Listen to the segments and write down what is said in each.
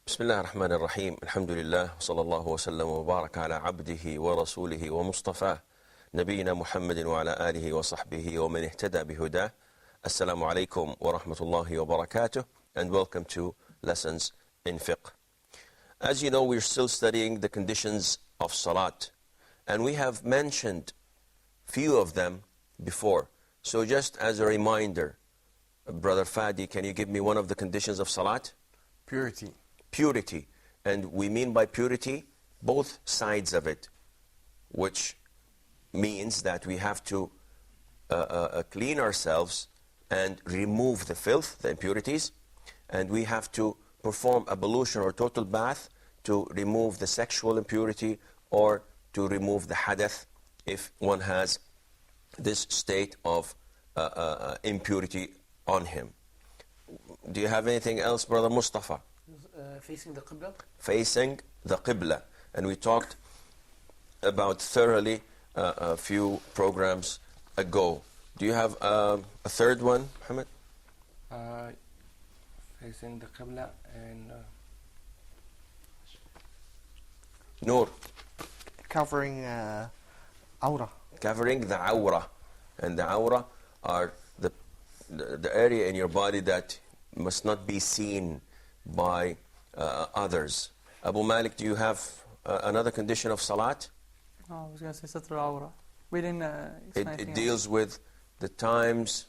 بسم الله الرحمن الرحيم الحمد لله وصلى الله وسلم وبارك على عبده ورسوله ومصطفاه نبينا محمد وعلى آله وصحبه ومن اهتدى بهداه. Assalamu alaikum wa rahmatullahi wa barakatuh, and welcome to Lessons in Fiqh. As you know, we're still studying the conditions of Salat, and we have mentioned few of them before. So just as a reminder, Brother Fadi, can you give me one of the conditions of Salat? Purity. Purity. And we mean by purity both sides of it, which means that we have to clean ourselves and remove the filth, the impurities, and we have to perform ablution or total bath to remove the sexual impurity or to remove the hadath if one has this state of impurity on him. Do you have anything else, Brother Mustafa? Facing the Qibla? Facing the Qibla. And we talked about thoroughly a few programs ago. Do you have a third one, Muhammad? Facing the Qibla and Noor. Covering Awra. Covering the Awra. And the Awra are the area in your body that must not be seen by others. Abu Malik, do you have another condition of Salat? I was going to say Satr al-Awra. We didn't It deals with the times,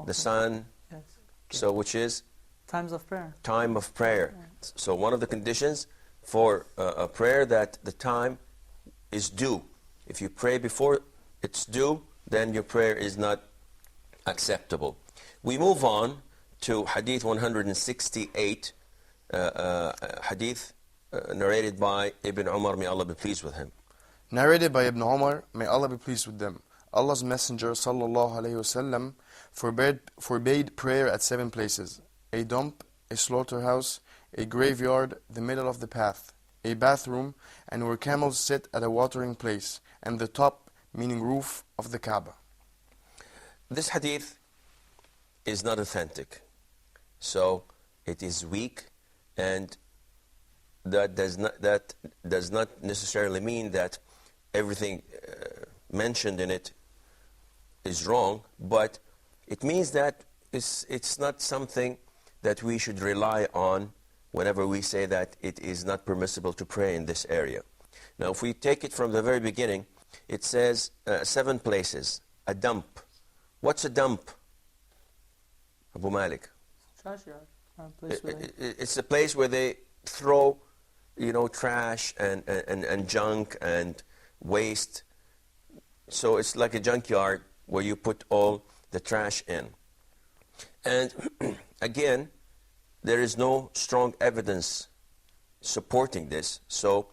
the sun, yes. so which is? Times of prayer. Time of prayer. So one of the conditions for a prayer that the time is due. If you pray before it's due, then your prayer is not acceptable. We move on to Hadith 168, Hadith narrated by Ibn Umar, may Allah be pleased with him. narrated by Ibn Umar, may Allah be pleased with them. Allah's Messenger sallallahu alaihi wasallam forbade prayer at 7 places: a dump, a slaughterhouse, a graveyard, the middle of the path, a bathroom, and where camels sit at a watering place, and the top, meaning roof, of the Kaaba. This hadith is not authentic, so it is weak, and that does not necessarily mean that everything mentioned in it is wrong, but it means that it's not something that we should rely on whenever we say that it is not permissible to pray in this area. Now, if we take it from the very beginning, it says 7 places. A dump. What's a dump, Abu Malik? Trash yard. It's a place where they throw, trash and junk and waste. So it's like a junkyard where you put all the trash in. And again, there is no strong evidence supporting this. So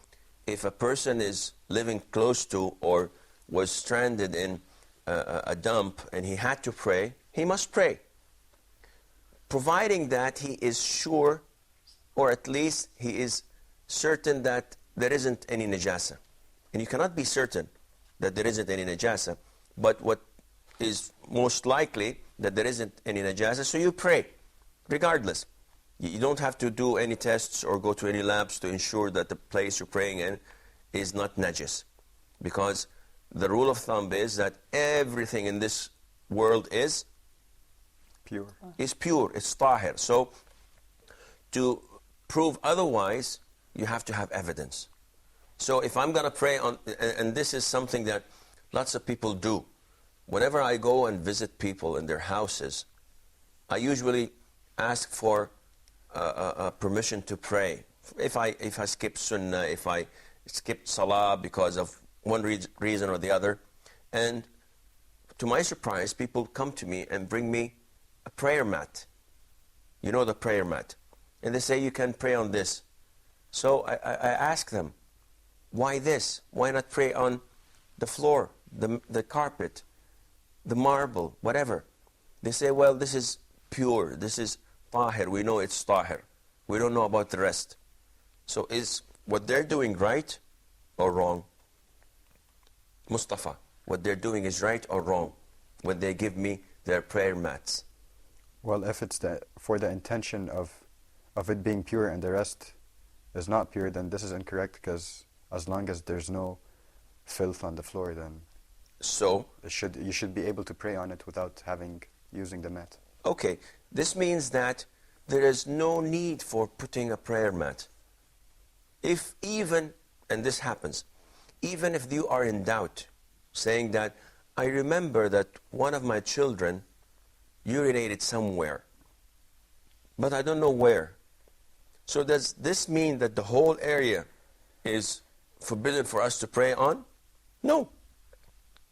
if a person is living close to or was stranded in a dump and he had to pray, he must pray, providing that he is sure, or at least he is certain that there isn't any najasa. And you cannot be certain that there isn't any najasa, but what is most likely that there isn't any najasa, so you pray regardless. You don't have to do any tests or go to any labs to ensure that the place you're praying in is not najis, because the rule of thumb is that everything in this world is Pure. It's tahir. So to prove otherwise, you have to have evidence. So if I'm going to pray on, and this is something that lots of people do, whenever I go and visit people in their houses, I usually ask for permission to pray. If I skip sunnah, if I skip salah because of one reason or the other, and to my surprise, people come to me and bring me a prayer mat. You know the prayer mat. And they say, you can pray on this. So I ask them, why this? Why not pray on the floor, the carpet, the marble, whatever? They say, well, this is pure. This is tahir. We know it's tahir. We don't know about the rest. So is what they're doing right or wrong? Mustafa, what they're doing is right or wrong when they give me their prayer mats? Well, if it's for the intention of it being pure and the rest is not pure, then this is incorrect, because as long as there's no filth on the floor, then so you should be able to pray on it without using the mat. Okay, this means that there is no need for putting a prayer mat. If even, and this happens, even if you are in doubt, saying that, I remember that one of my children urinated somewhere, but I don't know where. So does this mean that the whole area is forbidden for us to pray on? No.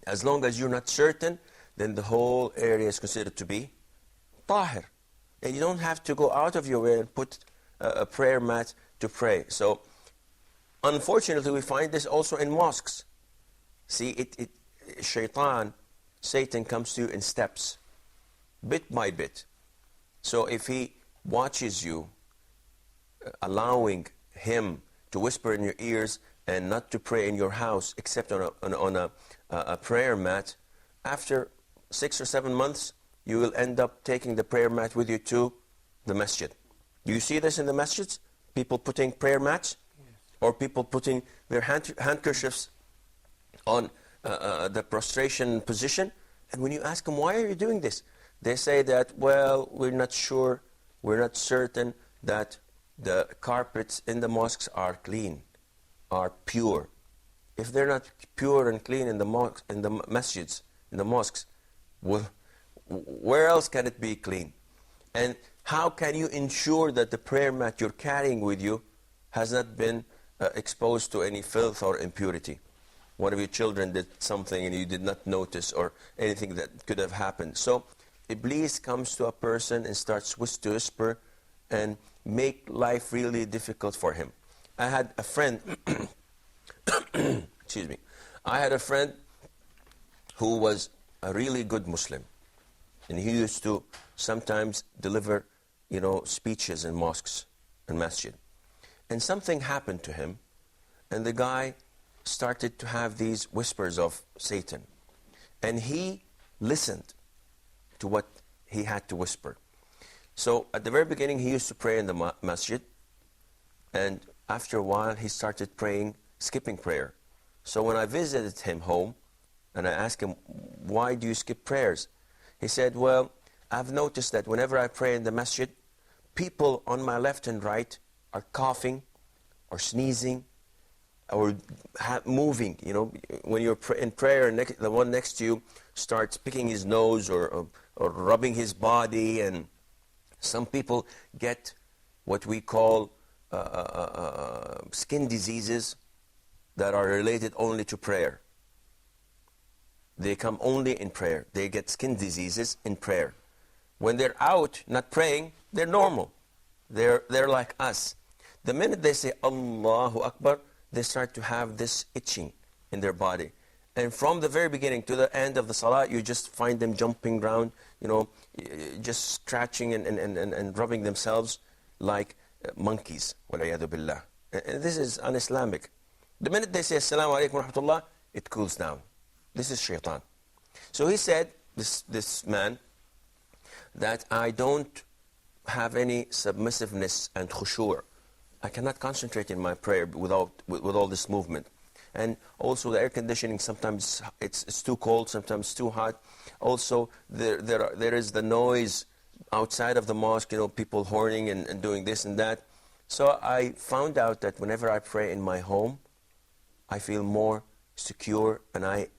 As long as you're not certain, then the whole area is considered to be tahir. And you don't have to go out of your way and put a prayer mat to pray. So, unfortunately, we find this also in mosques. See, Satan comes to you in steps, bit by bit. So if he watches you, allowing him to whisper in your ears and not to pray in your house except on a prayer mat, after 6 or 7 months, you will end up taking the prayer mat with you to the masjid. Do you see this in the masjids? People putting prayer mats? Yes. Or people putting their handkerchiefs on the prostration position. And when you ask them, why are you doing this? They say that, well, we're not sure, we're not certain that the carpets in the mosques are clean, are pure. If they're not pure and clean in the masjids, in the mosques, well, where else can it be clean? And how can you ensure that the prayer mat you're carrying with you has not been exposed to any filth or impurity? One of your children did something and you did not notice, or anything that could have happened. So Iblis comes to a person and starts to whisper and make life really difficult for him. I had a friend, excuse me, I had a friend who was a really good Muslim. And he used to sometimes deliver, speeches in mosques and masjid. And something happened to him, and the guy started to have these whispers of Satan. And he listened to what he had to whisper. So at the very beginning, he used to pray in the masjid. And after a while, he started praying, skipping prayer. So when I visited him home, and I asked him, why do you skip prayers? He said, well, I've noticed that whenever I pray in the masjid, people on my left and right are coughing or sneezing or moving. When you're in prayer, the one next to you starts picking his nose or rubbing his body. And some people get what we call skin diseases that are related only to prayer. They come only in prayer. They get skin diseases in prayer. When they're out, not praying, they're normal. They're like us. The minute they say Allahu Akbar, they start to have this itching in their body. And from the very beginning to the end of the salah, you just find them jumping around, just scratching and rubbing themselves like monkeys. وَالْعِيَاذُ بِاللَّهِ. And this is un-Islamic. The minute they say Assalamu alaikum wa rahmatullah, it cools down. This is shaitan. So he said, this man, that I don't have any submissiveness and khushu'. I cannot concentrate in my prayer with all this movement. And also the air conditioning, sometimes it's too cold, sometimes too hot. Also, there is the noise outside of the mosque, people horning and doing this and that. So I found out that whenever I pray in my home, I feel more secure, and I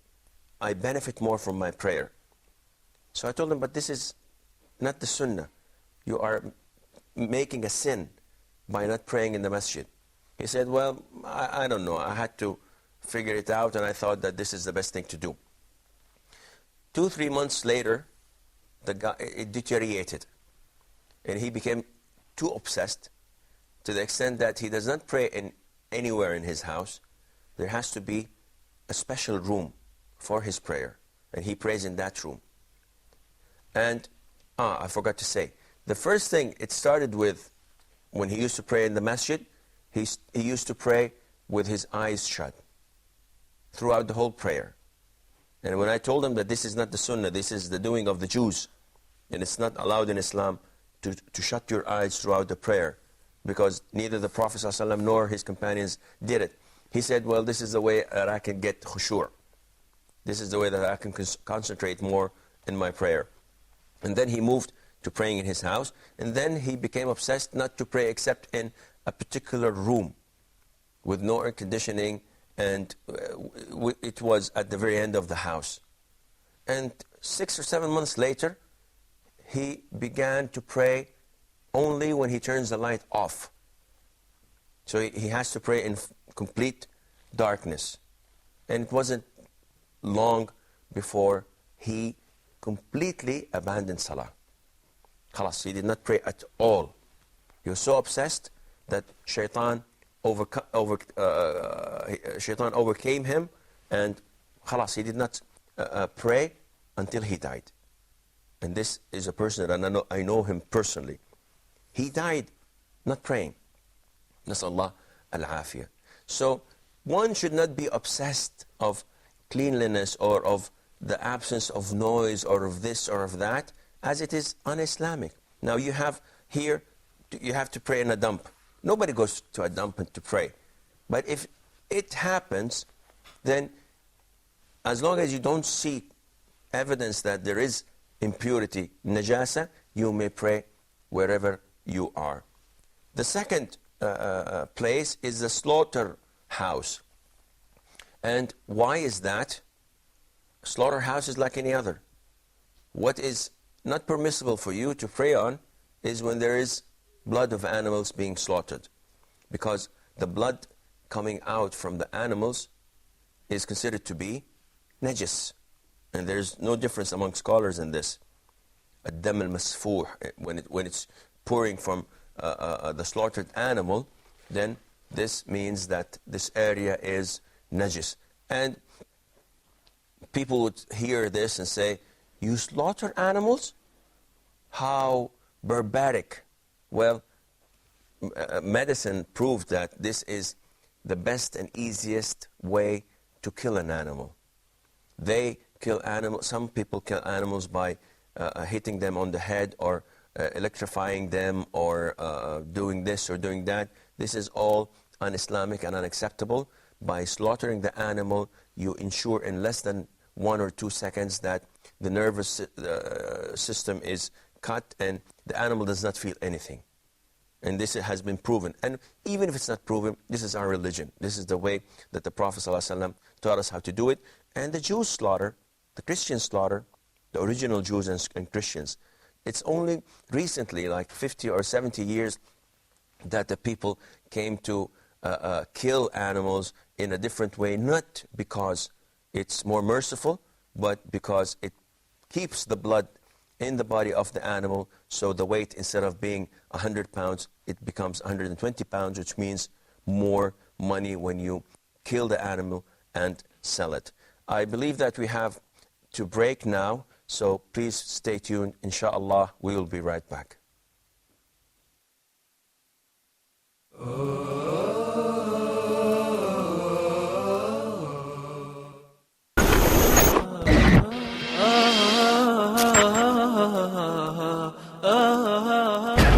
I benefit more from my prayer. So I told him, but this is not the sunnah. You are making a sin by not praying in the masjid. He said, well, I don't know. I had to figure it out, and I thought that this is the best thing to do. 2-3 months later, it deteriorated. And he became too obsessed to the extent that he does not pray anywhere in his house. There has to be a special room for his prayer, and he prays in that room. And I forgot to say, the first thing it started with, when he used to pray in the masjid, he used to pray with his eyes shut throughout the whole prayer. And when I told him that this is not the sunnah, this is the doing of the Jews, and it's not allowed in Islam to shut your eyes throughout the prayer, because neither the Prophet ﷺ nor his companions did it. He said, well, this is the way that I can get khushu'. This is the way that I can concentrate more in my prayer. And then he moved to praying in his house, and then he became obsessed not to pray except in a particular room with no air conditioning, and it was at the very end of the house. And 6 or 7 months later, he began to pray only when he turns the light off. So he has to pray in complete darkness. And it wasn't long before he completely abandoned salah. Khalas, he did not pray at all. He was so obsessed that shaitan overcame him, and khalas, he did not pray until he died. And this is a person that I know him personally. He died not praying. Nasallah al-afiyah. So one should not be obsessed of cleanliness or of the absence of noise or of this or of that, as it is un-Islamic. Now you have here, you have to pray in a dump. Nobody goes to a dump to pray. But if it happens, then as long as you don't see evidence that there is impurity, najasa, you may pray wherever you are. The second place is the slaughterhouse. And why is that? Slaughterhouse is like any other. What is not permissible for you to pray on is when there is blood of animals being slaughtered, because the blood coming out from the animals is considered to be najis, and there's no difference among scholars in this. Ad-dam al-masfuh, when it's pouring from the slaughtered animal, then this means that this area is najis. And people would hear this and say, you slaughter animals? How barbaric. Well, medicine proved that this is the best and easiest way to kill an animal. They kill animals. Some people kill animals by hitting them on the head or electrifying them or doing this or doing that. This is all un-Islamic and unacceptable. By slaughtering the animal, you ensure in less than 1 or 2 seconds that the nervous system is cut and the animal does not feel anything. And this has been proven. And even if it's not proven, this is our religion. This is the way that the Prophet ﷺ taught us how to do it. And the Jews slaughter, the Christians slaughter, the original Jews and Christians. It's only recently, like 50 or 70 years, that the people came to kill animals in a different way, not because it's more merciful, but because it keeps the blood in the body of the animal, so the weight, instead of being 100 pounds, it becomes 120 pounds, which means more money when you kill the animal and sell it. I believe that we have to break now, so please stay tuned. Inshallah, we will be right back.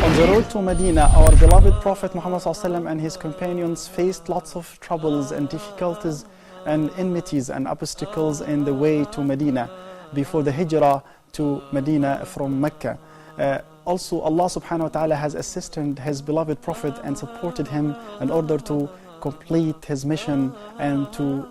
On the road to Medina, our beloved Prophet Muhammad ﷺ and his companions faced lots of troubles and difficulties and enmities and obstacles in the way to Medina before the hijrah to Medina from Mecca. Also, Allah subhanahu wa ta'ala has assisted his beloved Prophet and supported him in order to complete his mission and to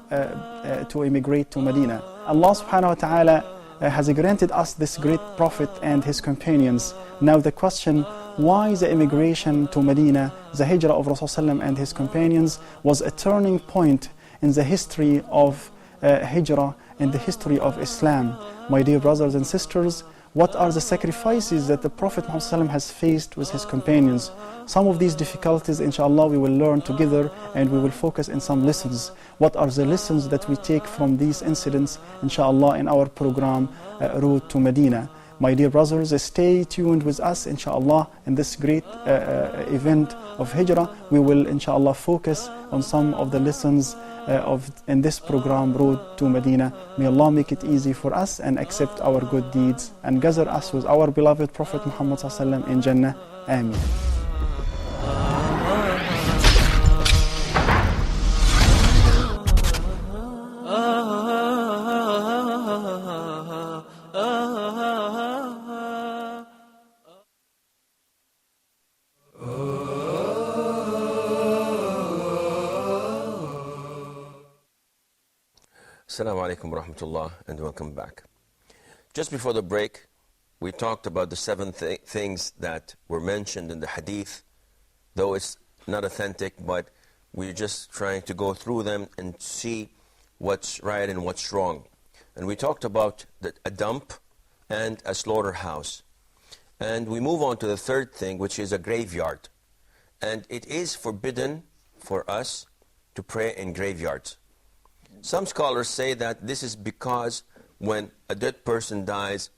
immigrate to Medina. Allah subhanahu wa ta'ala has granted us this great prophet and his companions. Now the question, why the immigration to Medina, the hijrah of Rasulullah and his companions, was a turning point in the history of hijrah and the history of Islam. My dear brothers and sisters, what are the sacrifices that the Prophet Muhammad has faced with his companions? Some of these difficulties, inshallah, we will learn together, and we will focus in some lessons. What are the lessons that we take from these incidents, inshallah, in our program, Road to Medina? My dear brothers, stay tuned with us, inshallah, in this great event of Hijrah. We will, inshallah, focus on some of the lessons in this program, Road to Medina. May Allah make it easy for us and accept our good deeds and gather us with our beloved Prophet Muhammad ﷺ in Jannah. Ameen. Assalamu alaikum wa rahmatullah, and welcome back. Just before the break, we talked about the 7 things that were mentioned in the hadith, though it's not authentic, but we're just trying to go through them and see what's right and what's wrong. And we talked about a dump and a slaughterhouse. And we move on to the 3rd thing, which is a graveyard. And it is forbidden for us to pray in graveyards. Some scholars say that this is because when a dead person dies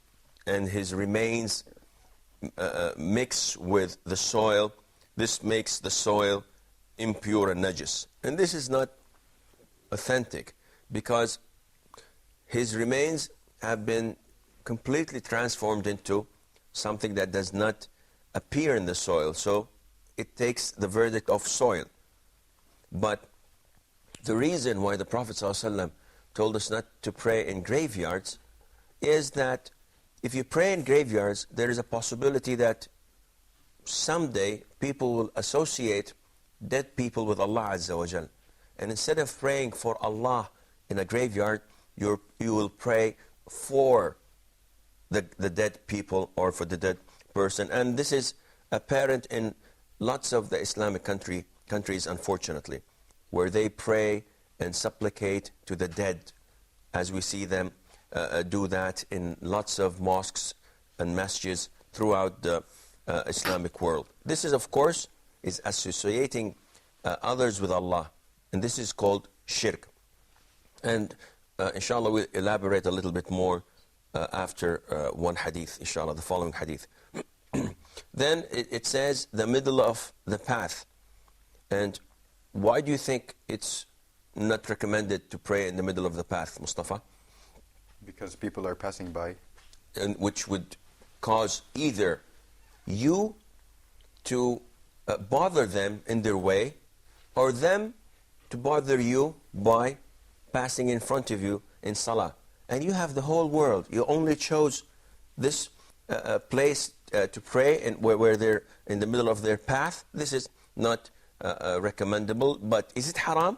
and his remains mix with the soil, this makes the soil impure and najis. And this is not authentic, because his remains have been completely transformed into something that does not appear in the soil. So it takes the verdict of soil. But the reason why the Prophet ﷺ told us not to pray in graveyards is that if you pray in graveyards, there is a possibility that someday people will associate dead people with Allah Azza wa Jal. And instead of praying for Allah in a graveyard, you will pray for the dead people or for the dead person. And this is apparent in lots of the Islamic countries, unfortunately, where they pray and supplicate to the dead, as we see them do that in lots of mosques and masjids throughout the Islamic world. This is, of course, is associating others with Allah, and this is called shirk. And inshallah, we'll elaborate a little bit more after one hadith, inshallah, the following hadith. Then it says the middle of the path. And why do you think it's not recommended to pray in the middle of the path, Mustafa? Because people are passing by. And which would cause either you to bother them in their way, or them to bother you by passing in front of you in salah. And you have the whole world. You only chose this place to pray, and where they're in the middle of their path. This is not recommendable. But is it haram?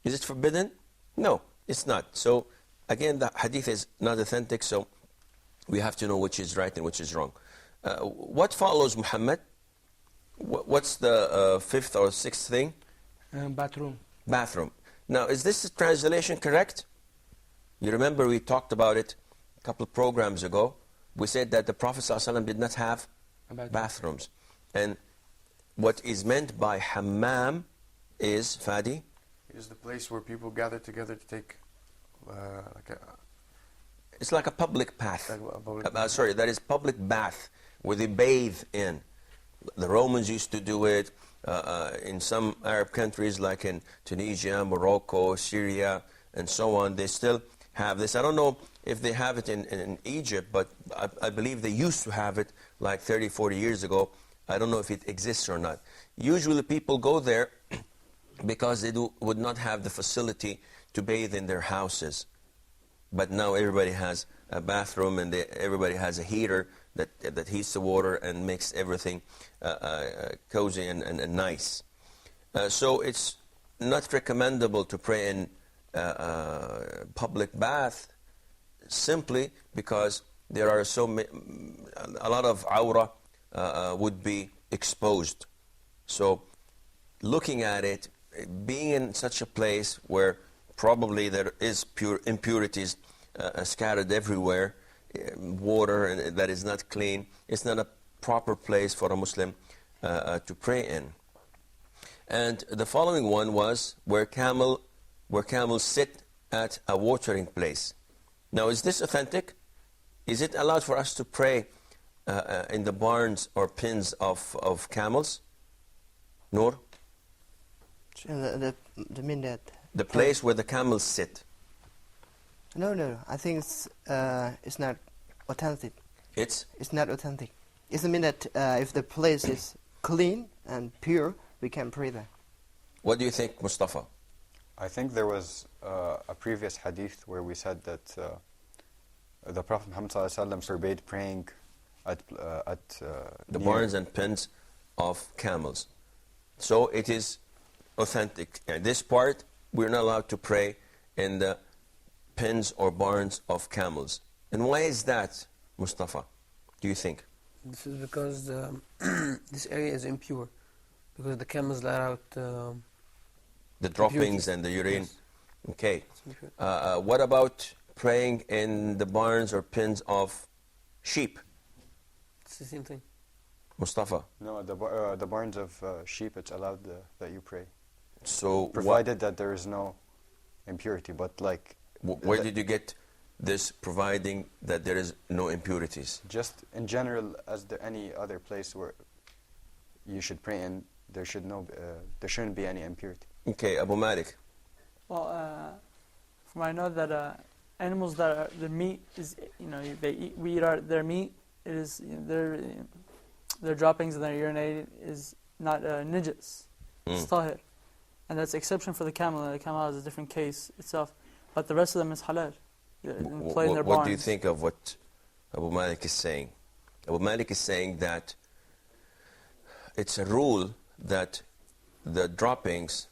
Is it forbidden? No, it's not. So again, the hadith is not authentic, so we have to know which is right and which is wrong. What follows, Muhammad? What's the 5th or 6th thing? Bathroom. Bathroom. Now, is this translation correct? You remember we talked about it a couple of programs ago. We said that the Prophet ﷺ did not have bathrooms. And what is meant by hammam is, Fadi? It is the place where people gather together to take It's like a public bath. Sorry, that is public bath where they bathe in. The Romans used to do it in some Arab countries like in Tunisia, Morocco, Syria, and so on. They still have this. I don't know if they have it in Egypt, but I believe they used to have it like 30, 40 years ago. I don't know if it exists or not. Usually people go there because they would not have the facility to bathe in their houses. But now everybody has a bathroom, and everybody has a heater that heats the water and makes everything cozy and nice. So it's not recommendable to pray in public bath, simply because there are a lot of awra would be exposed. So looking at it, being in such a place where probably there is impurities scattered everywhere, water that is not clean, it's not a proper place for a Muslim to pray in. And the following one was where camels sit at a watering place. Now, is this authentic? Is it allowed for us to pray in the barns or pens of camels? Noor? The mean that. The place where the camels sit. No. I think it's not authentic. It's not authentic. It mean that if the place is clean and pure, we can pray there. What do you think, Mustafa? I think there was a previous hadith where we said that the Prophet Muhammad ﷺ forbade praying at The near- barns and pens of camels. So it is authentic. And this part, we're not allowed to pray in the pens or barns of camels. And why is that, Mustafa, do you think? This is because this area is impure, because the camels let out The droppings impurities. and the urine. Yes. Okay. It's impure. What about praying in the barns or pens of sheep, It's the same thing. Mustafa? No, the barns of sheep, it's allowed that you pray, So provided that there is no impurity. But like, where did you get this providing that there is no impurities? just in general, as any other place where you should pray in, there shouldn't be any impurity. Okay, Abu Malik. Well, from I know that animals that are, the meat is, we eat their meat. It is their droppings and their urinate is not nijis. It's tahir, and that's exception for the camel. And the camel has a different case itself, but the rest of them is halal. Play in their What do you barns. think of what Abu Malik is saying? Abu Malik is saying that it's a rule that the droppings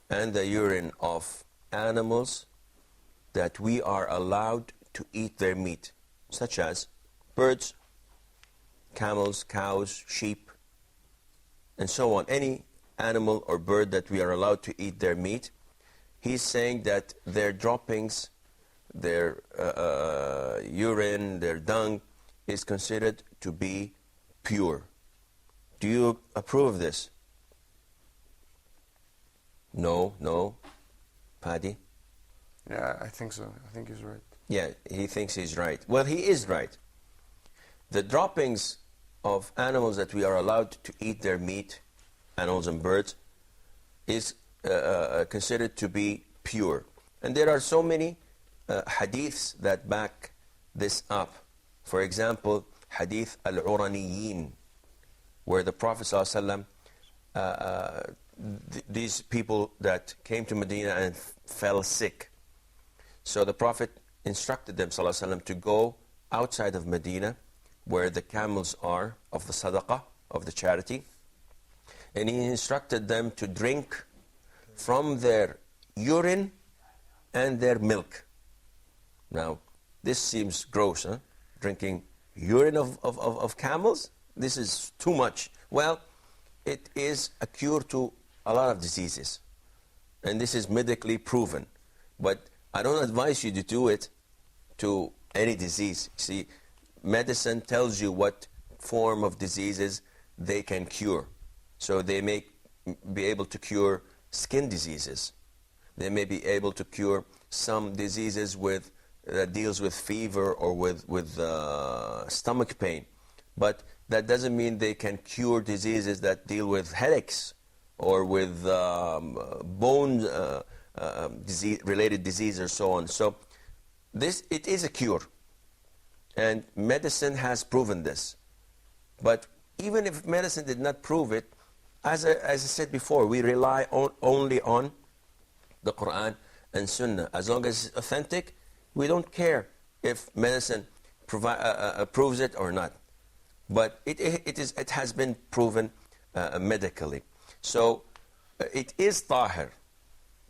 and the urine of animals, that we are allowed to eat their meat, such as birds, camels, cows, sheep, and so on. Any animal or bird that we are allowed to eat their meat. He's saying that their droppings, their urine, their dung is considered to be pure. Do you approve of this? No. Paddy? Yeah, I think so. I think he's right. Yeah, he thinks he's right. Well, he is right. The droppings of animals that we are allowed to eat their meat, animals and birds, is considered to be pure. And there are so many hadiths that back this up. For example, hadith al-Uraniyin, where the Prophet ﷺ, these people that came to Medina and fell sick. So the Prophet instructed them ﷺ to go outside of Medina, where the camels are of the sadaqah, of the charity, and he instructed them to drink from their urine and their milk. Now, this seems gross, huh? Drinking urine of camels? This is too much. Well, it is a cure to a lot of diseases, and this is medically proven. But I don't advise you to do it to any disease. See, medicine tells you what form of diseases they can cure. So they may be able to cure skin diseases. They may be able to cure some diseases that deals with fever or with stomach pain. But that doesn't mean they can cure diseases that deal with headaches or with bone related disease or so on. So it is a cure. And medicine has proven this. But even if medicine did not prove it, as I said before, we rely only on the Quran and Sunnah. As long as it's authentic, we don't care if medicine proves it or not. But it has been proven medically. So it is tahir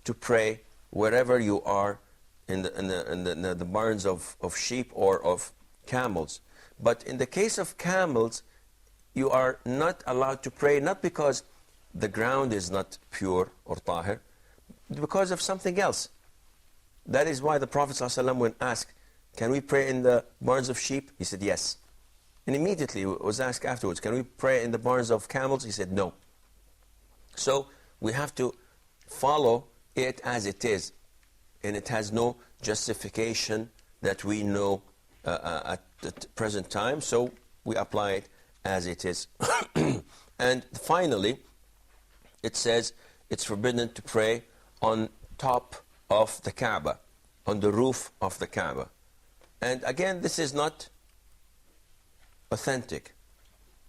to pray wherever you are in the barns of sheep or of camels. But in the case of camels, you are not allowed to pray, not because the ground is not pure or tahir, because of something else. That is why the Prophet ﷺ, when asked, can we pray in the barns of sheep? He said yes. And immediately was asked afterwards, can we pray in the barns of camels? He said no. So we have to follow it as it is. And it has no justification that we know at the present time. So we apply it as it is. And finally, it says it's forbidden to pray on top of the Kaaba, on the roof of the Kaaba. And again, this is not authentic.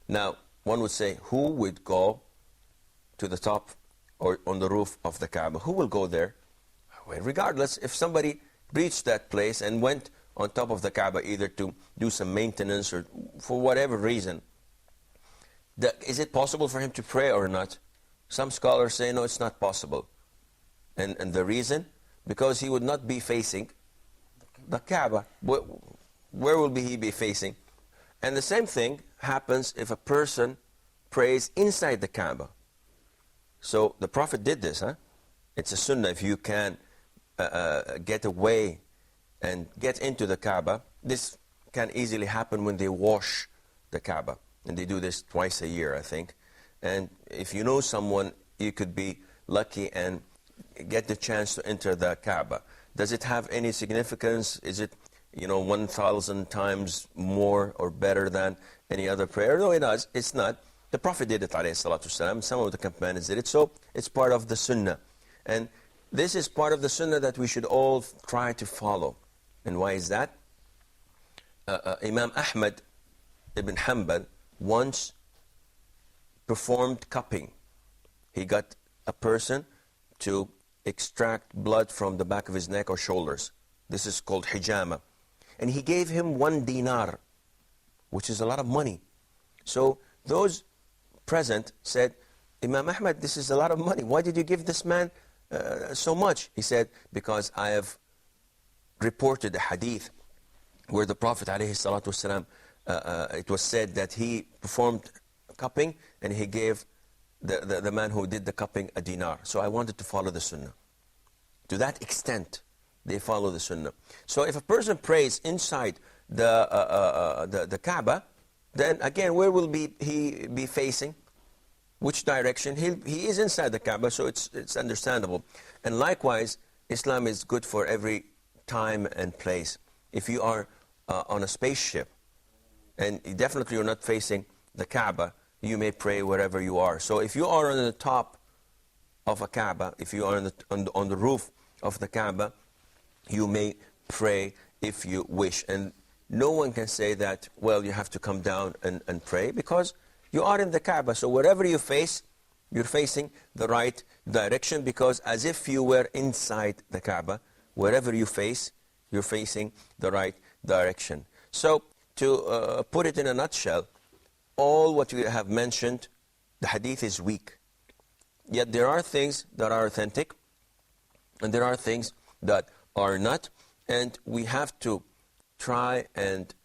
Now, one would say, who would go to the top or on the roof of the Kaaba? Who will go there? Well, regardless, if somebody reached that place and went on top of the Kaaba either to do some maintenance or for whatever reason, is it possible for him to pray or not? Some scholars say, no, it's not possible. And the reason? Because he would not be facing the Kaaba. Where will he be facing? And the same thing happens if a person prays inside the Kaaba. So the Prophet did this, huh? It's a sunnah. If you can get away and get into the Kaaba, this can easily happen when they wash the Kaaba. And they do this twice a year, I think. And if you know someone, you could be lucky and get the chance to enter the Kaaba. Does it have any significance? Is it, 1,000 times more or better than any other prayer? No, it does. It's not. The Prophet did it, alayhi salatu wasalam. Some of the companions did it. So it's part of the sunnah. And this is part of the sunnah that we should all try to follow. And why is that? Imam Ahmad ibn Hanbal once performed cupping. He got a person to extract blood from the back of his neck or shoulders. This is called hijama. And he gave him 1 dinar, which is a lot of money. So those present said, Imam Ahmad, this is a lot of money. Why did you give this man so much? He said, because I have reported a hadith where the Prophet ﷺ, it was said that he performed cupping and he gave the man who did the cupping a dinar. So I wanted to follow the sunnah. To that extent, they follow the sunnah. So if a person prays inside the Kaaba, then again, where will he be facing? Which direction? He is inside the Kaaba, so it's understandable. And likewise, Islam is good for every time and place. If you are on a spaceship, and definitely you're not facing the Kaaba, you may pray wherever you are. So if you are on the top of a Kaaba, if you are on the roof of the Kaaba, you may pray if you wish. And no one can say that, well, you have to come down and pray, because you are in the Kaaba. So wherever you face, you're facing the right direction, because as if you were inside the Kaaba, wherever you face, you're facing the right direction. So to put it in a nutshell, all what we have mentioned, the hadith is weak. Yet there are things that are authentic, and there are things that are not, and we have to try and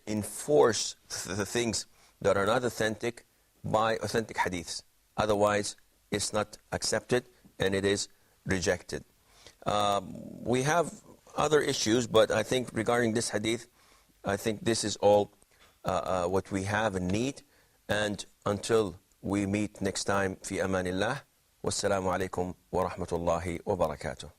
enforce the things that are not authentic by authentic hadiths. Otherwise, it's not accepted and it is rejected. We have other issues, but I think regarding this hadith, I think this is all what we have and need. And until we meet next time, fi amanillah, wassalamu alaikum wa rahmatullahi wa barakatuh.